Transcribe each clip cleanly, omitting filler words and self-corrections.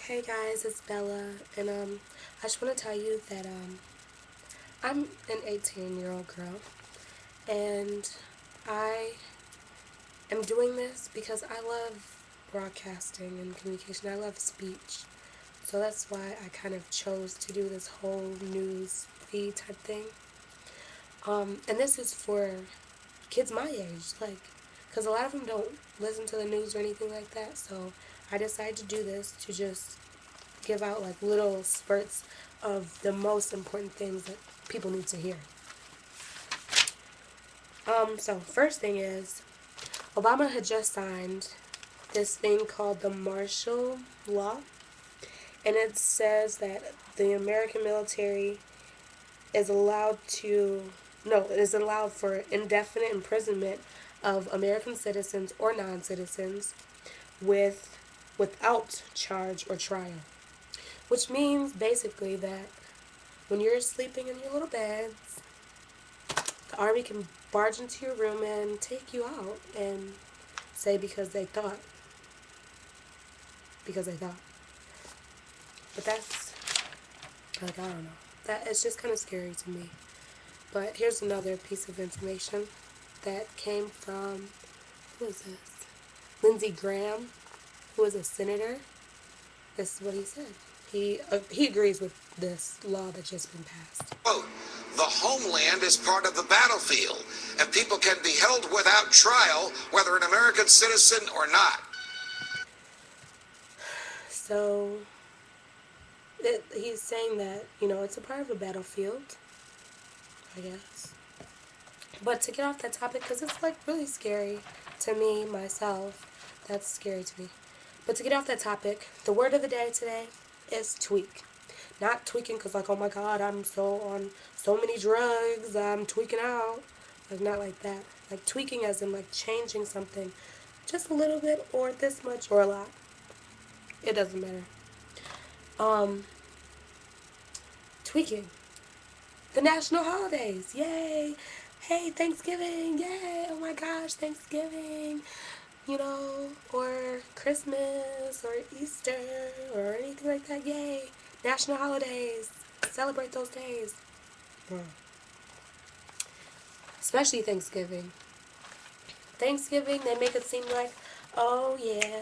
Hey guys, it's Bella, and I just want to tell you that I'm an 18-year-old girl, and I am doing this because I love broadcasting and communication. I love speech, so that's why I kind of chose to do this whole news feed type thing. And this is for kids my age, like, because a lot of them don't listen to the news or anything like that. So I decided to do this to just give out like little spurts of the most important things that people need to hear. So first thing is, Obama had just signed this thing called the Martial Law, and it says that the American military is allowed to, no, it is allowed for indefinite imprisonment of American citizens or non-citizens without charge or trial. Which means basically that when you're sleeping in your little beds, the army can barge into your room and take you out and say because they thought. But that's, like, I don't know. That it's just kind of scary to me. But here's another piece of information that came from, who is this? Lindsey Graham, who is a senator. This is what he said. He agrees with this law that just been passed. Quote, the homeland is part of the battlefield, and people can be held without trial, whether an American citizen or not. So he's saying that, it's a part of the battlefield, I guess. But to get off that topic, because it's like really scary to me, myself, that's scary to me. But to get off that topic, the word of the day today is tweak. Not tweaking because, like, oh my god, I'm so on so many drugs, I'm tweaking out. Like, not like that. Like, tweaking as in, like, changing something just a little bit or this much or a lot. It doesn't matter. Tweaking. The national holidays. Yay. Hey, Thanksgiving. Yay. Oh my gosh, Thanksgiving. Or Christmas or Easter or anything like that. Yay. National holidays. Celebrate those days. Especially Thanksgiving. Thanksgiving, they make it seem like, oh yeah,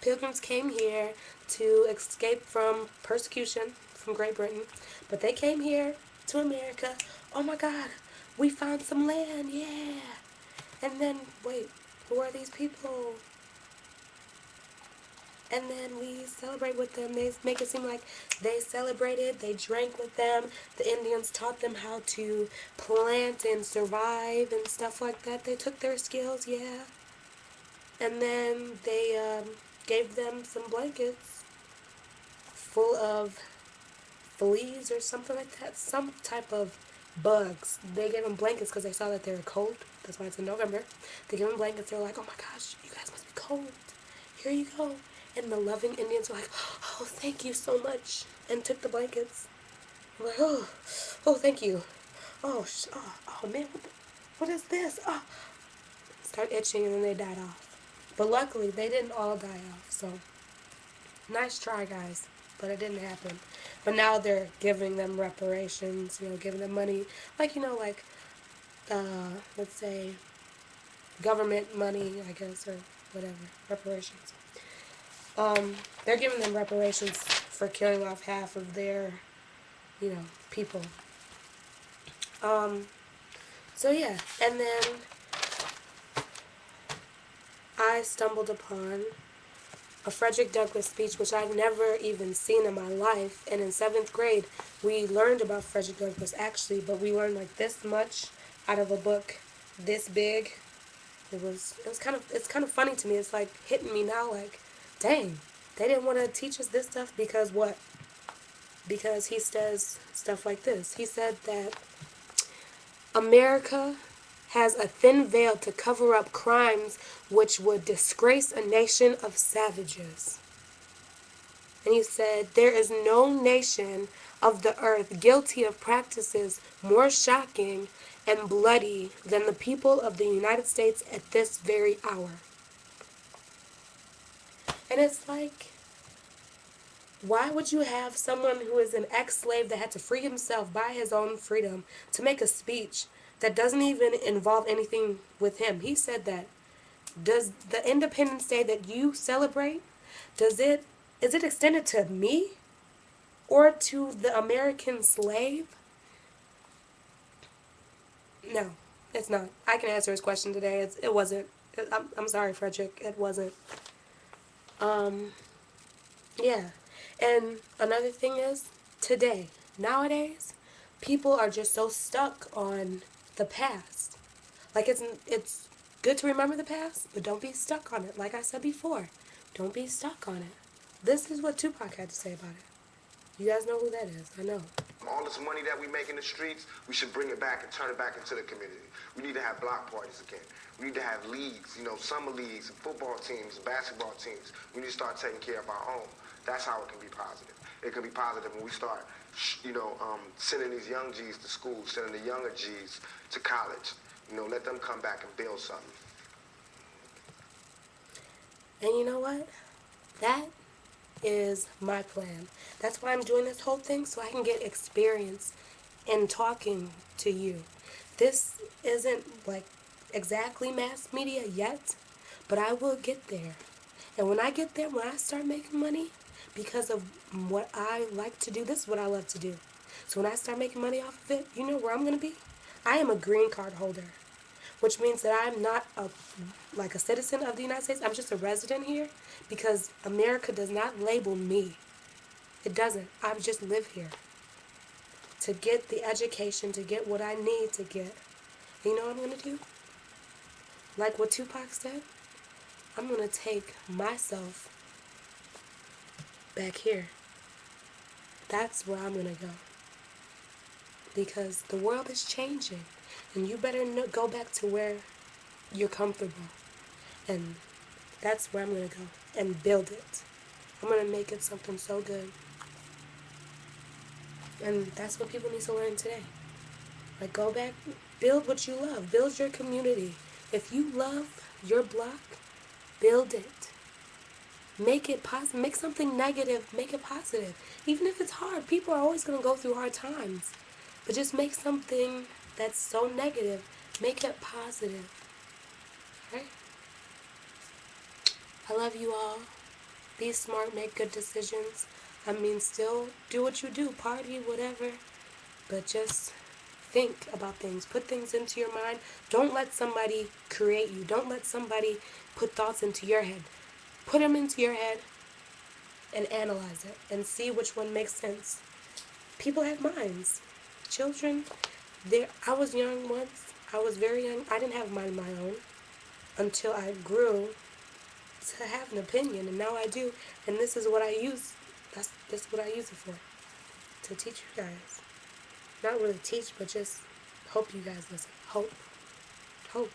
pilgrims came here to escape from persecution from Great Britain, but they came here to America. Oh my God, we found some land, yeah. And then, wait, who are these people? And then we celebrate with them. They make it seem like they celebrated, they drank with them. The Indians taught them how to plant and survive and stuff like that. They took their skills, yeah. And then they gave them some blankets full of fleas or something like that. Some type of bugs. They gave them blankets because they saw that they were cold. That's why it's in November. They gave them blankets. They're like, oh my gosh, you guys must be cold. Here you go. And the loving Indians were like, oh, thank you so much. And took the blankets. I'm like, oh, thank you. Oh man, what is this? Oh. Start itching and then they died off. But luckily, they didn't all die off. So, nice try, guys. But it didn't happen. But now they're giving them reparations, giving them money. Like, let's say, government money, I guess, or whatever. Reparations. They're giving them reparations for killing off half of their, people. So yeah, and then I stumbled upon a Frederick Douglass speech, which I've never even seen in my life. And in 7th grade, we learned about Frederick Douglass, actually, but we learned like this much out of a book this big. It's kind of funny to me. It's like hitting me now, like, dang, they didn't want to teach us this stuff because what? Because he says stuff like this. He said that America has a thin veil to cover up crimes which would disgrace a nation of savages. And he said, there is no nation of the earth guilty of practices more shocking and bloody than the people of the United States at this very hour. And it's like, Why would you have someone who is an ex-slave that had to free himself by his own freedom to make a speech that doesn't even involve anything with him? He said that. Does the Independence Day that you celebrate, is it extended to me or to the American slave? No, it's not. I can answer his question today. It wasn't. I'm sorry, Frederick. It wasn't. Um, yeah. And another thing is, today, nowadays, people are just so stuck on the past. Like it's good to remember the past, but don't be stuck on it. Like I said before, don't be stuck on it. This is what Tupac had to say about it. You guys know who that is. I know. All this money that we make in the streets, we should bring it back and turn it back into the community. We need to have block parties again. We need to have leagues, summer leagues, football teams, basketball teams. We need to start taking care of our own. That's how it can be positive. It can be positive when we start, sending these young G's to school, sending the younger G's to college. Let them come back and build something. And you know what? That is my plan. That's why I'm doing this whole thing, so I can get experience in talking to you. This isn't like exactly mass media yet, but I will get there. And when I get there, when I start making money, because of what I like to do, this is what I love to do. So when I start making money off of it, you know where I'm going to be? I am a green card holder, which means that I'm not a citizen of the United States. I'm just a resident here because America does not label me. It doesn't. I just live here to get the education, to get what I need to get. And you know what I'm going to do? Like what Tupac said, I'm going to take myself back here. That's where I'm going to go. Because the world is changing. And you better go back to where you're comfortable. And that's where I'm going to go and build it. I'm going to make it something so good. And that's what people need to learn today. Like, go back, build what you love, build your community. If you love your block, build it. Make it positive. Make something negative, make it positive. Even if it's hard, people are always going to go through hard times. But just make something that's so negative, make it positive. Right? I love you all. Be smart, make good decisions. I mean, still do what you do, party, whatever. But just think about things. Put things into your mind. Don't let somebody create you. Don't let somebody put thoughts into your head. Put them into your head and analyze it and see which one makes sense. People have minds. Children, I was young once. I was very young. I didn't have a mind of my own until I grew to have an opinion, and now I do. And this is what I use. This is what I use it for. To teach you guys. Not really teach, but just hope you guys listen. Hope. Hope.